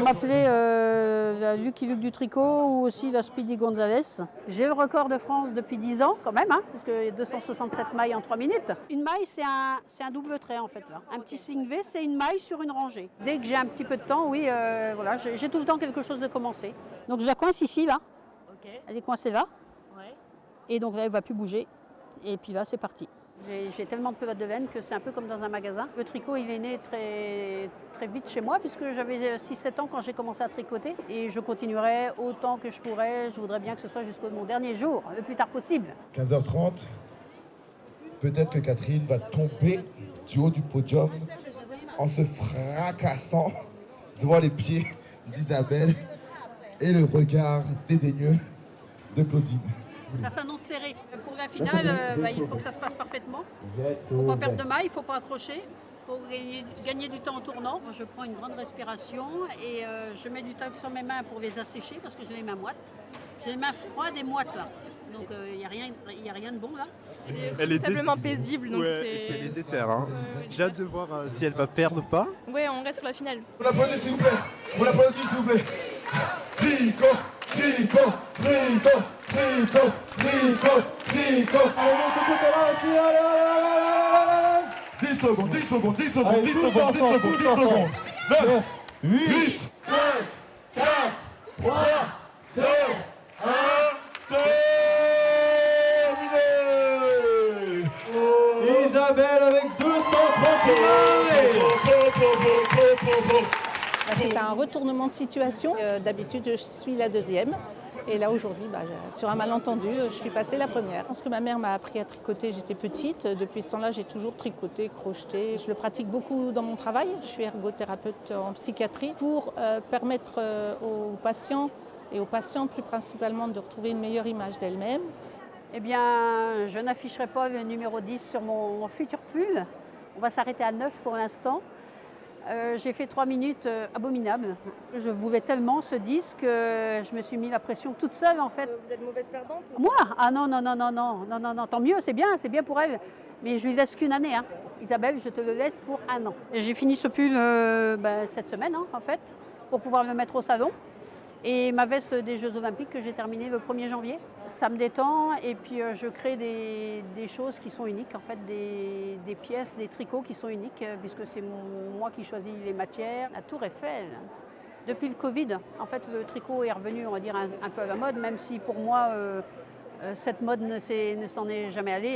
m'appelait la Lucky Luke du tricot ou aussi la Speedy Gonzalez. J'ai le record de France depuis 10 ans quand même, parce que 267 mailles en 3 minutes. Une maille, c'est un double trait en fait. Là. Un petit signe V, c'est une maille sur une rangée. Dès que j'ai un petit peu de temps, oui, voilà, j'ai tout le temps quelque chose de commencer. Donc je la coince ici, là. Okay. Elle est coincée là. Ouais. Et donc là, elle ne va plus bouger. Et puis là, c'est parti. J'ai tellement de pelotes de laine que c'est un peu comme dans un magasin. Le tricot, il est né très, très vite chez moi puisque j'avais 6-7 ans quand j'ai commencé à tricoter. Et je continuerai autant que je pourrai. Je voudrais bien que ce soit jusqu'au mon dernier jour, le plus tard possible. 15h30, peut-être que Catherine va tomber du haut du podium en se fracassant devant les pieds d'Isabelle et le regard dédaigneux de Claudine. Ça s'annonce serré. Pour la finale, il faut que ça se passe parfaitement. Il ne faut pas perdre de maille, il ne faut pas accrocher. Il faut gagner du temps en tournant. Je prends une grande respiration et je mets du talc sur mes mains pour les assécher parce que j'ai les mains moites. J'ai les mains froides et moites là. Donc il n'y a rien de bon là. Elle est terriblement paisible. Donc elle est déterre. Hein. J'ai hâte de voir si elle va perdre ou pas. Ouais, on reste pour la finale. On l'applaudit s'il vous plaît. On l'applaudit s'il vous plaît. Tricot, tricot, tricot, tricot, tricot, tricot. Allez, 10 secondes, 10 secondes, 10 secondes, 10 secondes, 10 secondes, 10 secondes. 9, 8, 5, 4, 3, 2, 1, terminé. Isabelle avec 231. C'est un retournement de situation. D'habitude, je suis la deuxième. Et là, aujourd'hui, sur un malentendu, je suis passée la première. Je pense que ma mère m'a appris à tricoter, j'étais petite. Depuis ce temps-là, j'ai toujours tricoté, crocheté. Je le pratique beaucoup dans mon travail. Je suis ergothérapeute en psychiatrie pour permettre aux patients et aux patientes plus principalement de retrouver une meilleure image d'elles-mêmes. Eh bien, je n'afficherai pas le numéro 10 sur mon futur pull. On va s'arrêter à 9 pour l'instant. J'ai fait 3 minutes abominables. Je voulais tellement ce disque que je me suis mis la pression toute seule en fait. Vous êtes mauvaise perdante ou... Moi? Ah non, tant mieux, c'est bien pour elle. Mais je lui laisse qu'une année. Isabelle, je te le laisse pour 1 an. J'ai fini ce pull cette semaine en fait, pour pouvoir le mettre au salon. Et ma veste des Jeux Olympiques que j'ai terminée le 1er janvier. Ça me détend et puis je crée des choses qui sont uniques, en fait, des pièces, des tricots qui sont uniques, puisque c'est moi qui choisis les matières. La Tour Eiffel. Depuis le Covid, en fait, le tricot est revenu, on va dire, un peu à la mode, même si pour moi, cette mode ne s'en est jamais allée.